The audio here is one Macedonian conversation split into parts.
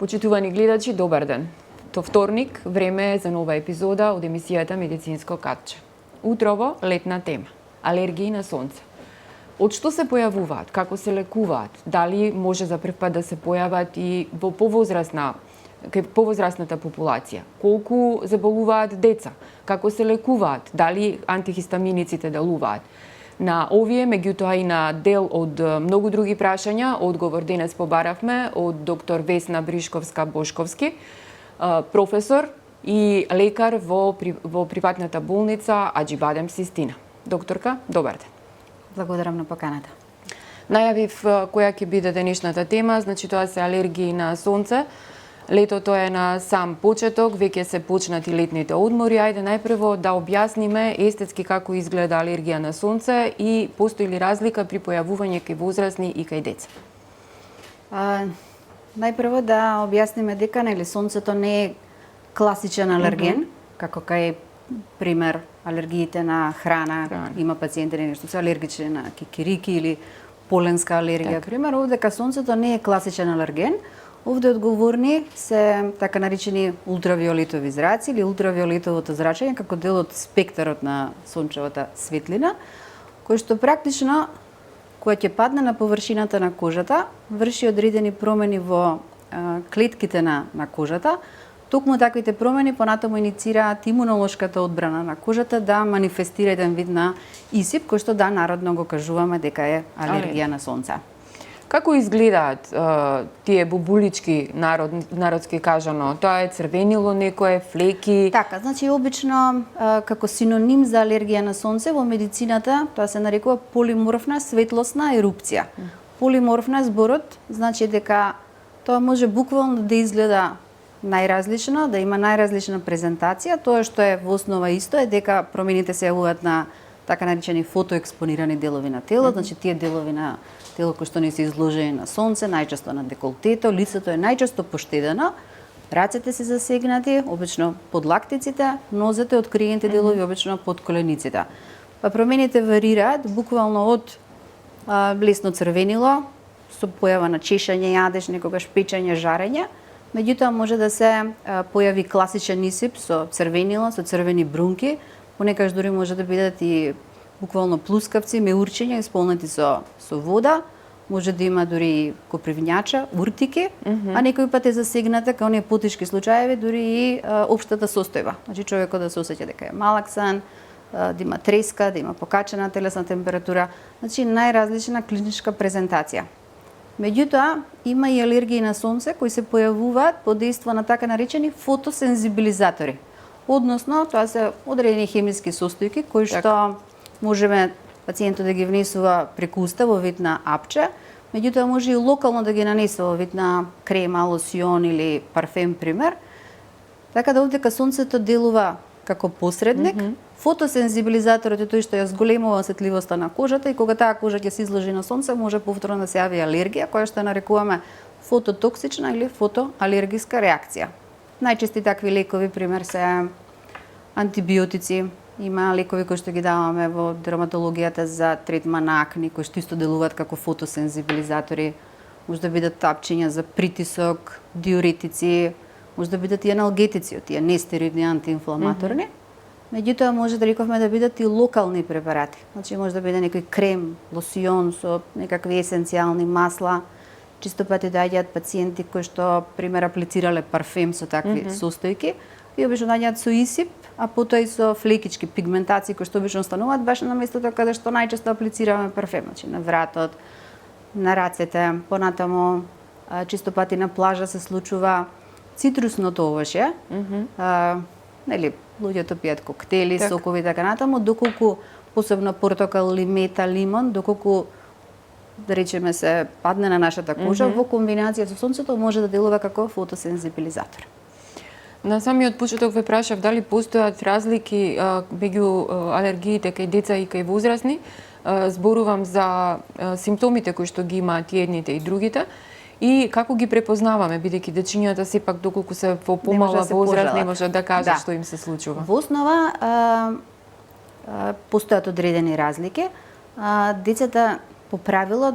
Почитувани гледачи, добар ден. То вторник, време е за нова епизода од емисијата Медицинско катче. Утрово, летна тема. Алергии на сонце. Од што се појавуваат, како се лекуваат, дали може за прв пат да се појават и во повозрастната популација, колку заболуваат деца, како се лекуваат, дали антихистаминиците делуваат. На овие, меѓутоа и на дел од многу други прашања, одговор денес побаравме од доктор Весна Бришковска-Бошковски, професор и лекар во приватната болница Аџибадем Систина. Докторка, добар ден. Благодарам на поканата. Најавив која ќе биде денешната тема, значи тоа се алергии на сонце. Летото е на сам почеток, веќе се почнати летните одмори. Ајде најпрво да објасниме естетски како изгледа алергија на сонце и постои ли разлика при појавување кај возрастни и кај деца? Најпрво да објасниме дека сонцето не е класичен алерген, како кај пример алергиите на храна. Има пациенти што се алергични на кикирики или поленска алергија. Пример, овде дека сонцето не е класичен алерген. Овде одговорни се така наречени ултравиолетови зраци или ултравиолетовото зрачење како дел од спектарот на сончевата светлина, кој што практично, кога ќе падне на површината на кожата, врши одредени промени во клетките на кожата. Токму таквите промени понатаму иницираат имунолошката одбрана на кожата да манифестира еден вид на исип, кој што народно го кажуваме дека е алергија на сонце. Како изгледаат тие бубулички, народски кажано? Тоа е црвенило некое, флеки? Така, значи обично како синоним за алергија на сонце во медицината тоа се нарекува полиморфна светлосна ерупција. Полиморфна зборот значи дека тоа може буквално да изгледа најразлично, да има најразлична презентација. Тоа што е во основа исто е дека промените се јавуваат на така наречени фотоекспонирани делови на тело, значи тие делови на тело кои што не се изложени на сонце, најчесто на деколтето, лицето е најчесто поштедено, рацете се засегнати, обично под лактиците, нозете, откриените делови обично под колениците. Па промените варираат буквално од лесно црвенило, со појава на чешање, јадеж, некогаш печење, жарење, меѓутоа може да се појави класичен исип со црвенило, со црвени брунки, понекогаш дури може да бидат и буквално плускавци, меурчиња исполнети со вода, може да има дури копривњача, уртики, а некој пат е засегната кај оние потешки случаеви дури и општата состојба. Значи човекот да се осеќа дека е малаксан, да има треска, да има покачена телесна температура, значи најразлична клиничка презентација. Меѓутоа, има и алергии на сонце кои се појавуваат под дејство на така наречени фотосензибилизатори. Односно, тоа се одредени хемиски состојки кои што можеме пациентот да ги внесува преку уста во вид на апче, меѓутоа може и локално да ги нанесува во вид на крема, лосион или парфем, пример. Така да овде сонцето делува како посредник. Фотосензибилизаторот е тој што ја зголемува осетливоста на кожата и кога таа кожа ќе се изложи на сонце, може повторно да се јави алергија, која што нарекуваме фототоксична или фотоалергиска реакција. Најчести такви лекови, пример, се антибиотици. Има лекови кои што ги даваме во дерматологијата за третман на акни, кои што исто делуваат како фотосензибилизатори. Може да бидат тапчиња за притисок, диуретици, може да бидат и аналгетици, од тие нестероидни антиинфламаторни. Меѓутоа може да рековме да бидат и локални препарати. Значи може да биде некој крем, лосион со некакви есенцијални масла. Чисто пати доаѓаат пациенти кои што пример аплицирале парфем со такви состојки и обично доаѓаат со исип, а потоа и со флекички пигментации кои што обично стануваат баш на местото каде што најчесто аплицираме парфем, значи на вратот, на рацете, понатаму чисто пати на плажа се случува цитрусното овошје. Луѓето пијат коктели, сокови и така натаму, доколку посебно портокал, лимета, лимон, доколку да речеме се падне на нашата кожа, во комбинација со сонцето може да делува како фотосензибилизатор. На самиот почеток ве прашав дали постојат разлики меѓу алергиите кај деца и кај возрастни. Зборувам за симптомите кои што ги имаат и едните и другите. И како ги препознаваме, бидејќи дечињата сепак доколку се во помала возраст не може да кажат што им се случува. Во основа постојат одредени разлики. Децата по правило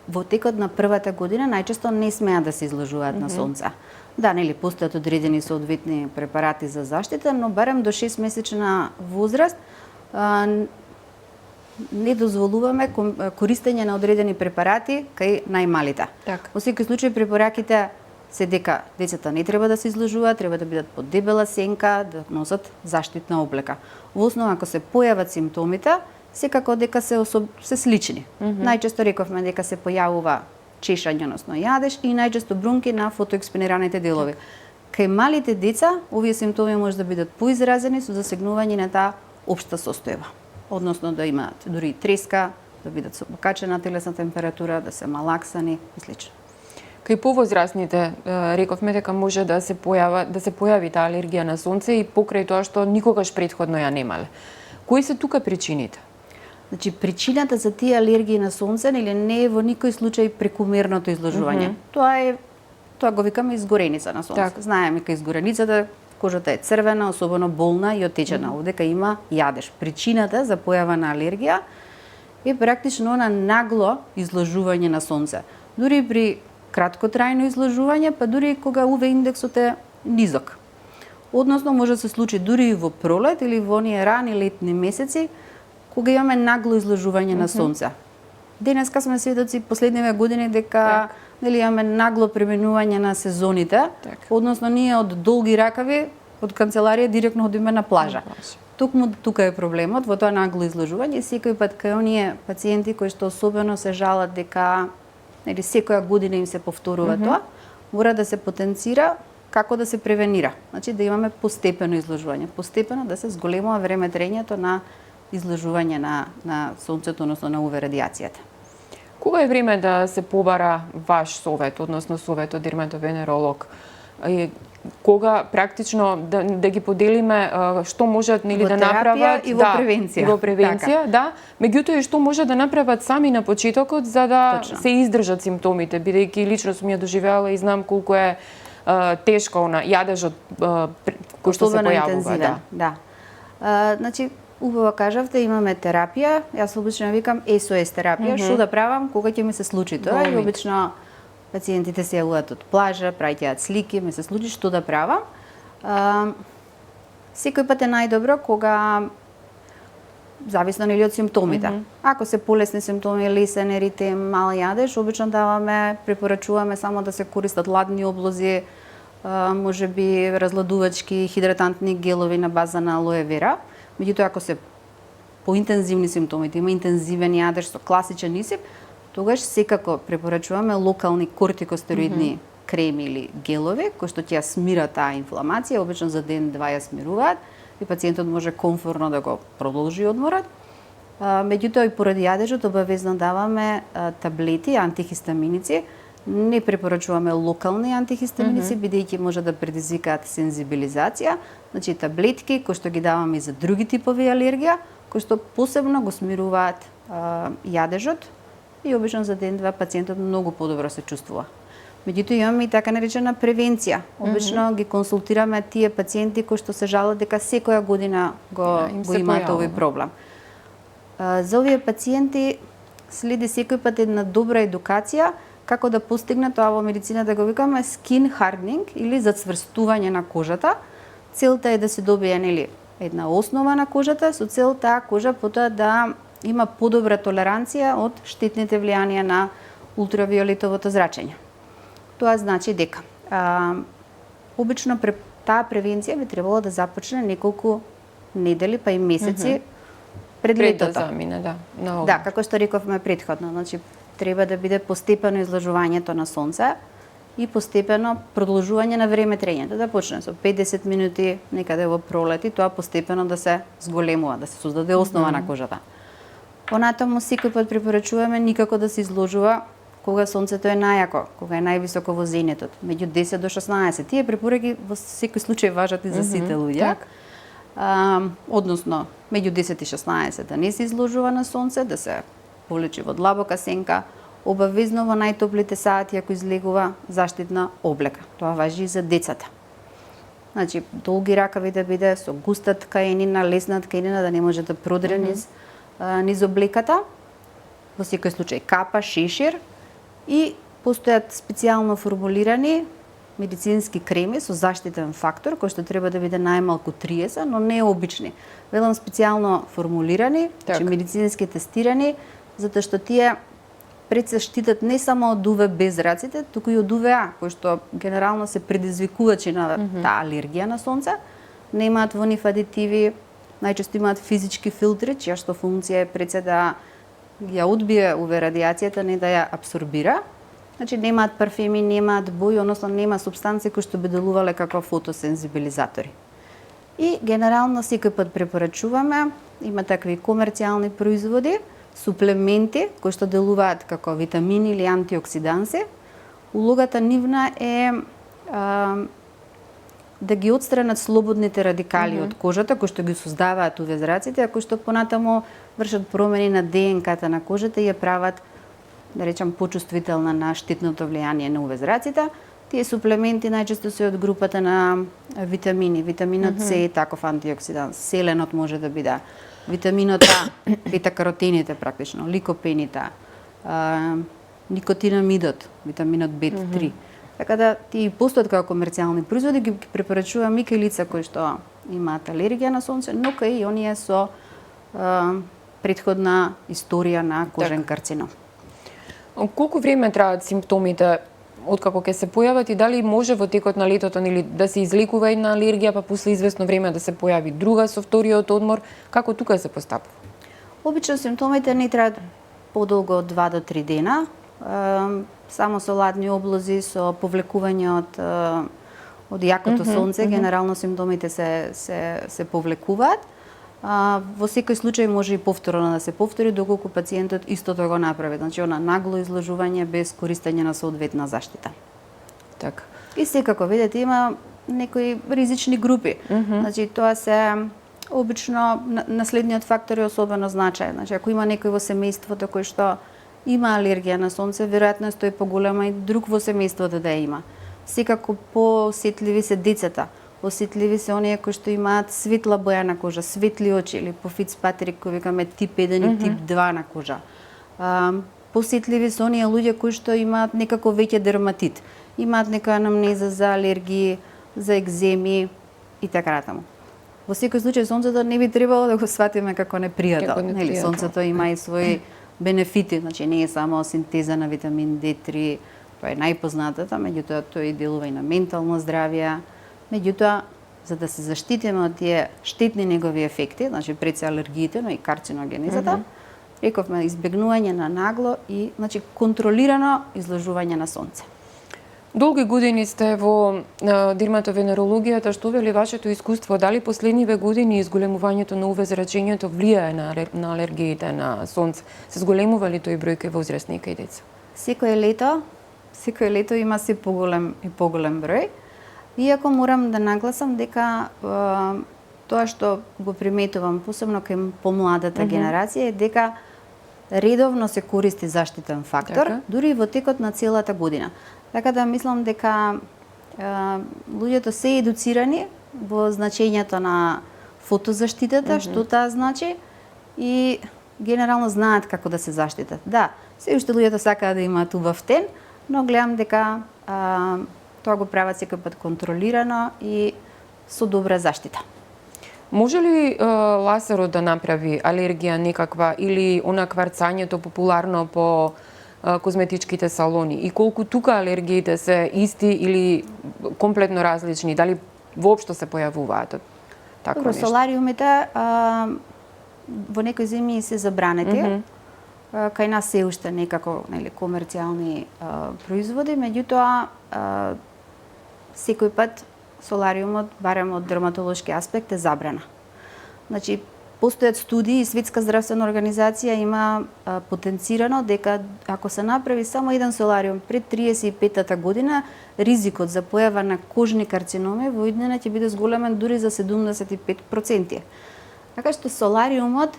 во текот на првата година најчесто не смеат да се изложуваат на сонце. Да, нели постојат одредени соодветни препарати за заштита, но барем до 6-месечна возраст не дозволуваме користење на одредени препарати кај најмалите. Така. Во секој случај препораките се дека децата не треба да се изложуваат, треба да бидат под дебела сенка, да носат заштитна облека. Во основа ако се појават симптомите, секако дека се слични. Најчесто рековме дека се појавува чешање, односно јадеж и најчесто брунки на фотоекспонираните делови. Кај малите деца, овие симптоми може да бидат поизразени со засегнување на таа општа состојба. Односно да имаат дури треска, да бидат со покачена телесна температура, да се малаксани и слично. Кај повозрастните рековме дека може да се појави таа алергија на сонце и покрај тоа што никогаш претходно ја немале. Кои се тука причините? Значи причината за тие алергии на сонце нели не е во никој случај прекумерното изложување. Тоа го викаме изгореница на сонце. Так. Знаеме кај изгореницата кожата е црвена, особено болна и отечена. Овдека има јадеж. Причината за појава на алергија е практично на нагло изложување на сонце. Дури при краткотрајно изложување, па дури кога УВ индексот е низок. Односно може да се случи дури и во пролет или во оние рани летни месеци кога имаме нагло изложување на сонце. Денеска сме сведоци последниве години дека нели имаме нагло преминување на сезоните, односно ние од долги ракави од канцеларија директно одиме на плажа. Токму тука е проблемот во тоа нагло изложување. Секој пат кај оние пациенти кои што особено се жалат дека нели секоја година им се повторува тоа, мора да се потенцира како да се превенира. Значи да имаме постепено изложување, постепено да се зголемува време трењето на изложување на сонцето, односно на УВ радијацијата. Кога е време да се побара ваш совет, односно советот дерматовенеролог? Кога практично да ги поделиме што можат нели да направат и во превенција. И во превенција, да. Меѓутоа и што може да направат сами на почетокот за да се издржат симптомите, бидејќи лично сум ја доживеала и знам колку е тешко на јадежот кој што се појавува, да. Значи убаво кажавте, имаме терапија. Јас обично викам SOS терапија, што да правам кога ќе ми се случи тоа. И обично пациентите се јавуваат од плажа, праќаат слики, ми се случи што да правам. Секој пат е најдобро кога зависно нели од симптомите. Ако се полесни симптоми, лесен еритем, мал јадеж, обично препорачуваме само да се користат ладни облози, можеби разладувачки, хидратантни гелови на база на алоe вера. Меѓутоа ако се поинтензивни симптомите, има интензивен јадеж со класичен исип, тогаш секако препорачуваме локални кортикостероидни креми или гелови кои што ќе ја смират таа инфламација, обично за ден-два ја смируваат и пациентот може комфорно да го продолжи одморот. Меѓутоа и поради јадежот обавезно даваме таблети, антихистаминици. Не препорачуваме локални антихистаминици, бидејќи може да предизвикаат сензибилизација. Значи таблетки кои што ги даваме и за други типови алергија, кои што посебно го смируваат јадежот и обично за ден-два пациентот многу подобро се чувствува. Меѓутоа имаме и така наречена превенција. Обично ги консултираме тие пациенти кои што се жалат дека секоја година го имаат овој проблем. За овие пациенти следи секој пат една добра едукација како да постигнат тоа во медицината да го викаме skin hardening или зацврстување на кожата. Целта е да се добие нели една основа на кожата со цел таа кожа потоа да има подобра толеранција од штетните влијанија на ултравиолетовото зрачење. Тоа значи дека обично таа превенција би требало да започне неколку недели па и месеци пред летото. Пред да замине, да. Да, како што рековме претходно, значи треба да биде постепено изложувањето на сонце и постепено продолжување на време трењето, да почне со 50 минути некаде во пролет и тоа постепено да се зголемува, да се создаде основа на кожата. Понатаму секој пат препорачуваме никако да се изложува кога сонцето е најако, кога е највисоко во зенитот, меѓу 10 до 16. Тие препораки во секој случај важат и за сите луѓе. Односно, меѓу 10 и 16 да не се изложува на сонце, да се полечи во длабока сенка, обавезно во најтоплите сати ако излегува заштитна облека. Тоа важи и за децата. Значи, долги ракави да биде со густа ткаенина, лесна ткаенина да не може да продре низ облеката. Во секој случај капа, шешир и постојат специјално формулирани медицински креми со заштитен фактор, кој што треба да биде најмалку 30, но не обични. Велам специјално формулирани, значи медицински тестирани, затоа што тие пред се штитат не само од УВ без раците, туку и од УВА, кои што генерално се предизвикувачи на таа алергија на сонце. Немаат во нив адитиви, најчесто имаат физички филтри, чија што функција е пред се да ја одбие УВ радијацијата, не да ја абсорбира. Значи немаат парфеми, немаат бои, односно нема супстанции кои што би делувале како фотосензибилизатори. И генерално секој пат препорачуваме, има такви комерцијални производи, суплементи кои што делуваат како витамини или антиоксиданси. Улогата нивна е да ги отстранат слободните радикали од кожата кои што ги создаваат УВ-зраците, а кои што понатаму вршат промени на ДНК-та на кожата и ја прават, да речам, почувствителна на штетното влијание на УВ-зраците. Тие суплементи најчесто се од групата на витамини. Витаминот С е таков антиоксидант, селенот може да биде, витаминот А, бета-каротените практично, ликопените, никотинамидот, витаминот B3. Така да тие постојат како комерцијални производи, ги препорачувам и кај лица кои што имаат алергија на сонце, но кај и оние со претходна историја на кожен карцином. Колку време траат симптомите откако ќе се појават и дали може во текот на летото или да се излекува една алергија, па после известно време да се појави друга со вториот одмор, како тука се постапува? Обично симптомите не траат подолго од 2 до 3 дена. Само со ладни облози, со повлекување од јакото сонце, генерално симптомите се повлекуваат. Во секој случај може и повторно да се повтори доколку пациентот истото го направи, значи она нагло изложување без користење на соодветна заштита. Така. И секако видите има некои ризични групи. Значи тоа се обично наследниот фактор е особено значаен. Значи ако има некој во семејството кој што има алергија на сонце, веројатноста е поголема и друг во семејството да има. Секако поосетливи се децата. Осетливи се оние кои што имаат светла боја на кожа, светли очи или по Фицпатрик кој викаме тип 1 и тип 2 на кожа. Посетливи се оние луѓе кои што имаат некако веќе дерматит, имаат нека анамнеза за алергии, за екземи и така натаму. Во секој случај сонцето не би требало да го сватиме како непријател, нели? Сонцето има и своји бенефити, значи не е само синтеза на витамин D3, тоа е најпознатата, меѓутоа тој делува и на ментално здравје. Меѓутоа, за да се заштитиме од тие штетни негови ефекти, значи пред се алергиите, но и карциногенезата, рековме избегнување на нагло и значи контролирано изложување на сонце. Долги години сте во дерматовенерологијата, што вели вашето искуство, дали последниве години изголемувањето на УВ-зрачењето влијае на алергиите на сонце? Се зголемува ли тој број кај возрастни и кај деца? Секое лето има се поголем и поголем број. Иако морам да нагласам дека тоа што го приметувам, посебно кај помладата генерација, е дека редовно се користи заштитен фактор, дури и во текот на целата година. Така да мислам дека луѓето се едуцирани во значењето на фотозаштитата, што таа значи, и генерално знаат како да се заштитат. Да, се уште луѓето сакаат да имаат убав тен, но гледам дека тоа го прават секој пат контролирано и со добра заштита. Може ли лазерот да направи алергија некаква или она кварцањето популарно по козметичките салони? И колку тука алергиите се исти или комплетно различни? Дали воопшто се појавуваат такво нешто? Солариумите во некои земји се забранети. Кај нас се уште некако комерцијални производи, меѓутоа секој пат солариумот, барем од дерматолошки аспект, е забрана. Значи, постојат студии и Светска здравствена организација има потенцирано дека ако се направи само еден солариум пред 35-та година, ризикот за појава на кожни карциноми во иднина ќе биде зголемен дури за 75%. Така што солариумот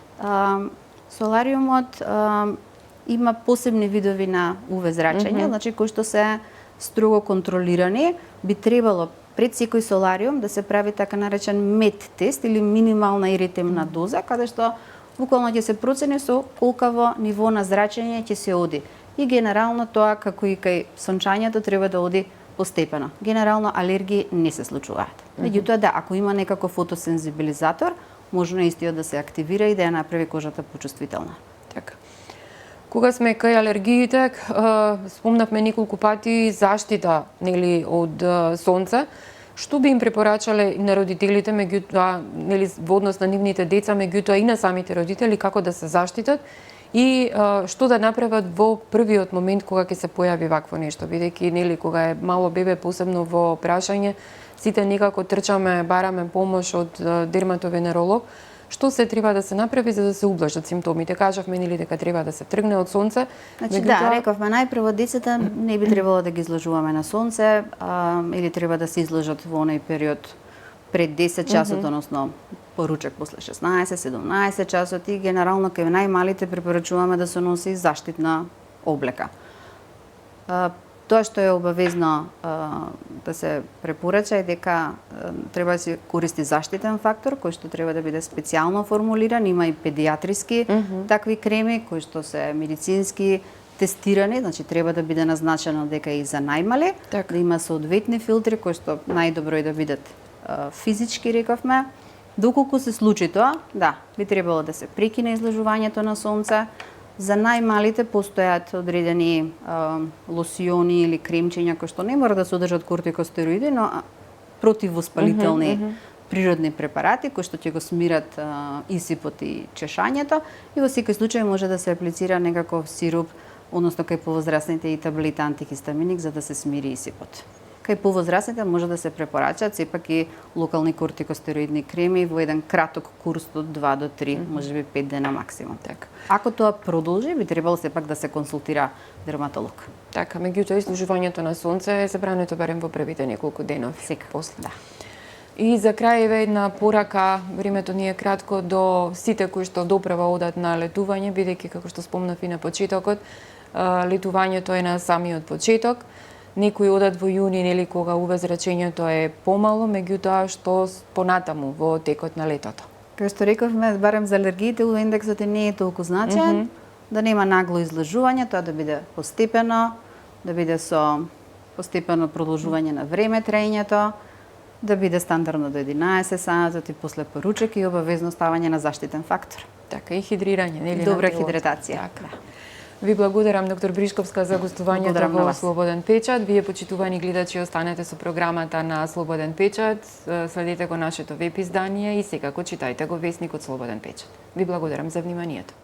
има посебни видови на УВ-зрачење, значи кои што се строго контролирани, би требало пред секој солариум да се прави така наречен мет тест или минимална иритемна доза, каде што буквално ќе се процени со колкаво ниво на зрачење ќе се оди. И генерално тоа, како и кај сончањето, треба да оди постепено. Генерално алергии не се случуваат. Меѓутоа да, ако има некако фотосензибилизатор, можно истиот да се активира и да ја направи кожата почувствителна. Така. Кога сме кај алергиите, спомнавме неколку пати заштита, нели, од сонце. Што би им препорачале на родителите, меѓутоа, нели, во однос на нивните деца, меѓутоа и на самите родители, како да се заштитат и што да направат во првиот момент кога ќе се појави вакво нешто, бидејќи, нели, кога е мало бебе, посебно во прашање, сите некако трчаме, бараме помош од дерматовенеролог. Што се треба да се направи за да се ублажат симптомите? Кажавме, нели, дека треба да се тргне од сонце. Значи да, рековме најпрво децата не би требало да ги изложуваме на сонце, или треба да се изложат во оној период пред 10 часот, односно поручек после 16-17 часот и генерално кај најмалите препорачуваме да се носи заштитна облека. Тоа што е обавезно да се препорача е дека треба да се користи заштитен фактор кој што треба да биде специјално формулиран, има и педиатриски такви креми кои што се медицински тестирани, значи треба да биде назначено дека и за најмали, да има соодветни филтри кои што најдобро е да бидат физички, рековме. Доколку се случи тоа, да, би требало да се прекине изложувањето на сонце. За најмалите постојат одредени лосиони или кремчиња кои што не мора да содржат кортикостероиди, но противвоспалителни природни препарати кои што ќе го смират исипот и чешањето и во секој случај може да се аплицира некаков сируп, односно кај повозрасните и таблета антихистаминик за да се смири исипот. Кај повозрасните може да се препорачаат сепак и локални кортикостероидни креми во еден краток курс од 2 до 3, можеби 5 дена максимум. Така. Ако тоа продолжи, би требало сепак да се консултира дерматолог. Така, меѓутоа изложувањето на сонце е забрането барем во првите неколку денови. Сега, после. Да. И за крај еве една порака, времето ни е кратко, до сите кои што доправа одат на летување, бидејќи како што спомнав и на почетокот, летувањето е на самиот почеток. Некои одат во јуни, нели, кога увезрачењето е помало, меѓутоа што понатаму во текот на летото. Како што рековме, барем за алергиите, УВ индексот не е толку значаен, да нема нагло излажување, тоа да биде постепено, да биде со постепено продолжување на време траењето, да биде стандардно до 11 сати и после поручек и обавезно ставање на заштитен фактор. Така и хидрирање, нели? Добра хидратација. Така. Ви благодарам, доктор Бришковска, за гостувањето во Слободен печат. Вие, почитувани гледачи, останете со програмата на Слободен печат. Следете го нашето веб издание и секако читајте го Весникот Слободен печат. Ви благодарам за вниманието.